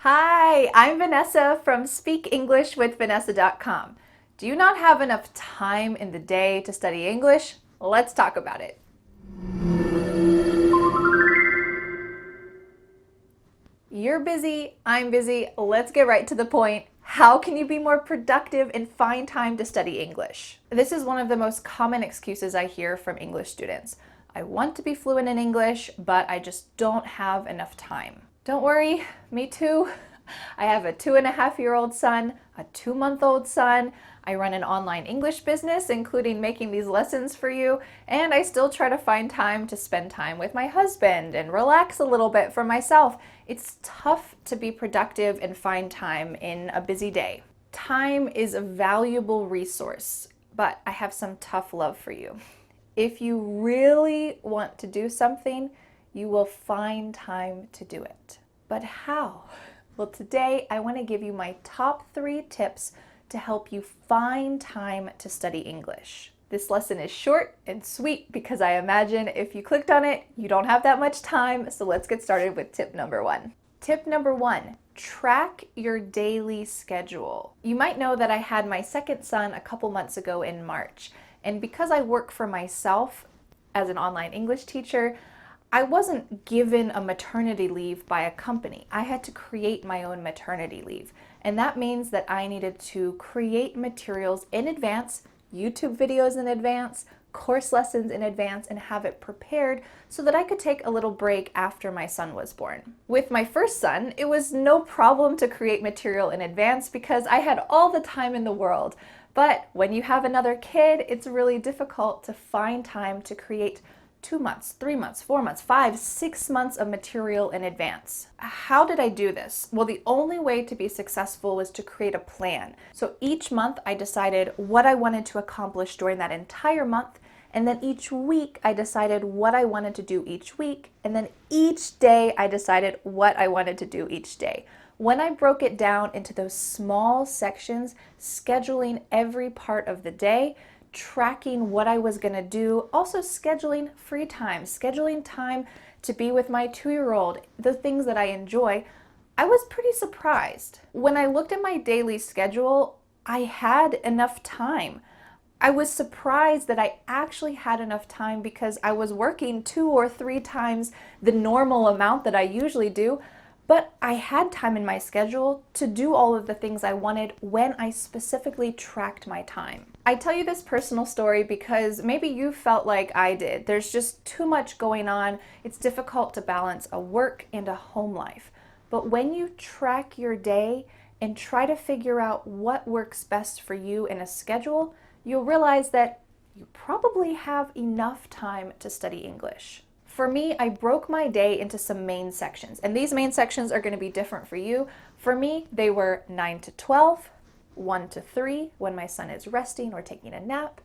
Hi, I'm Vanessa from speakenglishwithvanessa.com. Do you not have enough time in the day to study English? Let's talk about it. You're busy, I'm busy, let's get right to the point. How can you be more productive and find time to study English? This is one of the most common excuses I hear from English students. I want to be fluent in English, but I just don't have enough time. Don't worry, me too. I have a 2.5-year-old son, a 2-month-old son. I run an online English business, including making these lessons for you, and I still try to find time to spend time with my husband and relax a little bit for myself. It's tough to be productive and find time in a busy day. Time is a valuable resource, but I have some tough love for you. If you really want to do something, you will find time to do it. But how? Well, today I want to give you my top 3 tips to help you find time to study English. This lesson is short and sweet because I imagine if you clicked on it, you don't have that much time. So let's get started with tip number 1. Tip number 1, track your daily schedule. You might know that I had my second son a couple months ago in March. And because I work for myself as an online English teacher, I wasn't given a maternity leave by a company. I had to create my own maternity leave. And that means that I needed to create materials in advance, YouTube videos in advance, course lessons in advance, and have it prepared so that I could take a little break after my son was born. With my first son, it was no problem to create material in advance because I had all the time in the world. But when you have another kid, it's really difficult to find time to create 2 months, 3 months, 4 months, 5, 6 months of material in advance. How did I do this? Well, the only way to be successful was to create a plan. So each month I decided what I wanted to accomplish during that entire month, and then each week I decided what I wanted to do each week, and then each day I decided what I wanted to do each day. When I broke it down into those small sections, scheduling every part of the day, tracking what I was going to do, also scheduling free time, scheduling time to be with my 2-year-old, the things that I enjoy, I was pretty surprised. When I looked at my daily schedule, I had enough time. I was surprised that I actually had enough time because I was working 2 or 3 times the normal amount that I usually do. But I had time in my schedule to do all of the things I wanted when I specifically tracked my time. I tell you this personal story because maybe you felt like I did. There's just too much going on. It's difficult to balance a work and a home life. But when you track your day and try to figure out what works best for you in a schedule, you'll realize that you probably have enough time to study English. For me, I broke my day into some main sections, and these main sections are going to be different for you. For me, they were 9 to 12, 1 to 3 when my son is resting or taking a nap,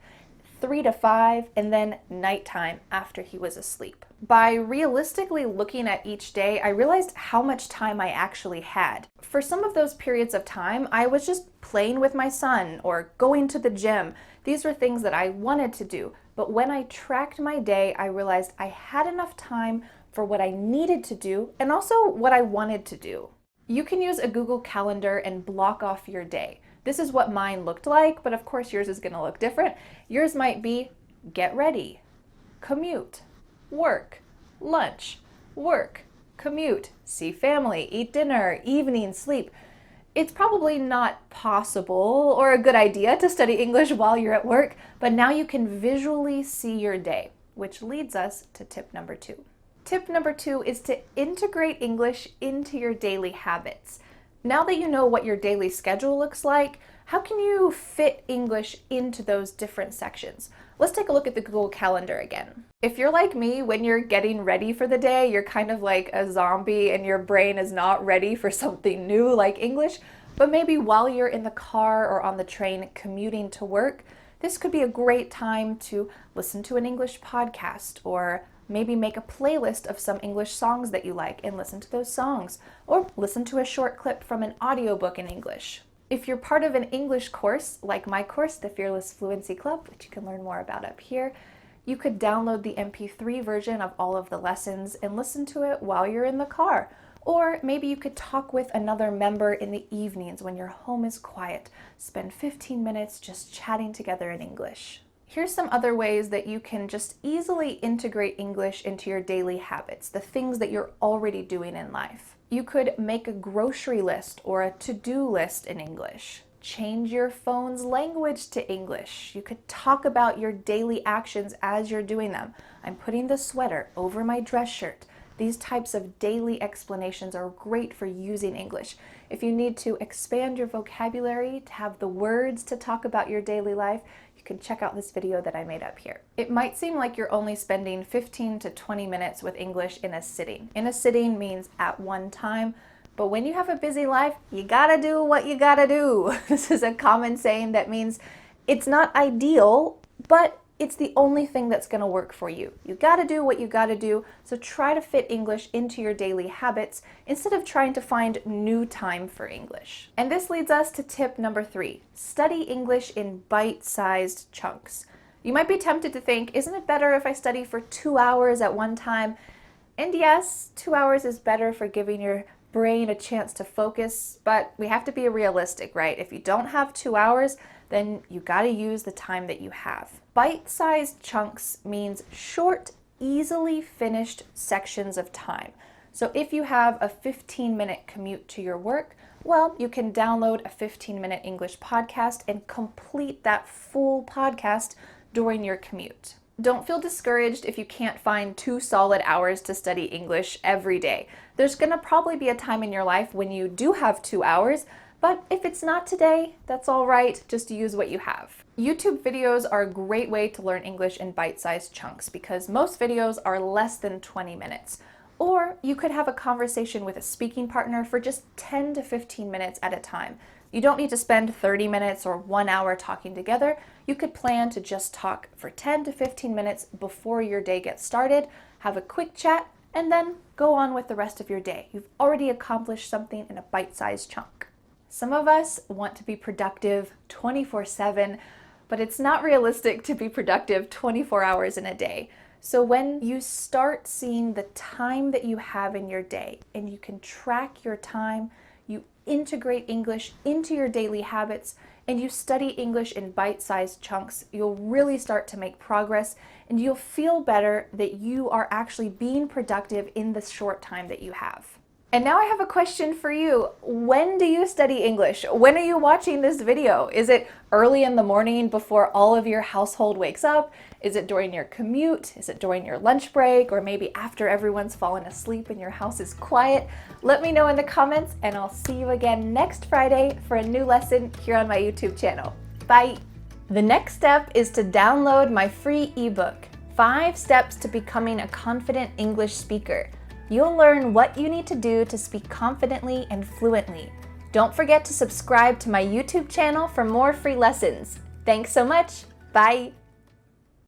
3 to 5, and then nighttime after he was asleep. By realistically looking at each day, I realized how much time I actually had. For some of those periods of time, I was just playing with my son or going to the gym. These were things that I wanted to do. But when I tracked my day, I realized I had enough time for what I needed to do and also what I wanted to do. You can use a Google Calendar and block off your day. This is what mine looked like, but of course yours is going to look different. Yours might be get ready, commute, work, lunch, work, commute, see family, eat dinner, evening, sleep. It's probably not possible or a good idea to study English while you're at work, but now you can visually see your day, which leads us to tip number 2. Tip number 2 is to integrate English into your daily habits. Now that you know what your daily schedule looks like, how can you fit English into those different sections? Let's take a look at the Google Calendar again. If you're like me, when you're getting ready for the day, you're kind of like a zombie and your brain is not ready for something new like English, but maybe while you're in the car or on the train commuting to work, this could be a great time to listen to an English podcast or maybe make a playlist of some English songs that you like and listen to those songs, or listen to a short clip from an audiobook in English. If you're part of an English course, like my course, the Fearless Fluency Club, which you can learn more about up here, you could download the MP3 version of all of the lessons and listen to it while you're in the car. Or maybe you could talk with another member in the evenings when your home is quiet. Spend 15 minutes just chatting together in English. Here's some other ways that you can just easily integrate English into your daily habits, the things that you're already doing in life. You could make a grocery list or a to-do list in English. Change your phone's language to English. You could talk about your daily actions as you're doing them. I'm putting the sweater over my dress shirt. These types of daily explanations are great for using English. If you need to expand your vocabulary, to have the words to talk about your daily life, you can check out this video that I made up here. It might seem like you're only spending 15 to 20 minutes with English in a sitting. In a sitting means at one time, but when you have a busy life, you gotta do what you gotta do. This is a common saying that means it's not ideal, but it's the only thing that's gonna work for you. You gotta do what you gotta do, so try to fit English into your daily habits instead of trying to find new time for English. And this leads us to tip number 3. Study English in bite-sized chunks. You might be tempted to think, isn't it better if I study for 2 hours at one time? And yes, 2 hours is better for giving your brain a chance to focus, but we have to be realistic, right? If you don't have 2 hours, then you gotta use the time that you have. Bite-sized chunks means short, easily finished sections of time. So if you have a 15-minute commute to your work, well, you can download a 15-minute English podcast and complete that full podcast during your commute. Don't feel discouraged if you can't find 2 solid hours to study English every day. There's gonna probably be a time in your life when you do have 2 hours, but if it's not today, that's all right. Just use what you have. YouTube videos are a great way to learn English in bite-sized chunks because most videos are less than 20 minutes. Or you could have a conversation with a speaking partner for just 10 to 15 minutes at a time. You don't need to spend 30 minutes or 1 hour talking together. You could plan to just talk for 10 to 15 minutes before your day gets started, have a quick chat, and then go on with the rest of your day. You've already accomplished something in a bite-sized chunk. Some of us want to be productive 24/7, but it's not realistic to be productive 24 hours in a day. So when you start seeing the time that you have in your day and you can track your time, you integrate English into your daily habits, and you study English in bite-sized chunks, you'll really start to make progress and you'll feel better that you are actually being productive in the short time that you have. And now I have a question for you. When do you study English? When are you watching this video? Is it early in the morning before all of your household wakes up? Is it during your commute? Is it during your lunch break? Or maybe after everyone's fallen asleep and your house is quiet? Let me know in the comments, and I'll see you again next Friday for a new lesson here on my YouTube channel. Bye! The next step is to download my free ebook, 5 Steps to Becoming a Confident English Speaker. You'll learn what you need to do to speak confidently and fluently. Don't forget to subscribe to my YouTube channel for more free lessons. Thanks so much. Bye.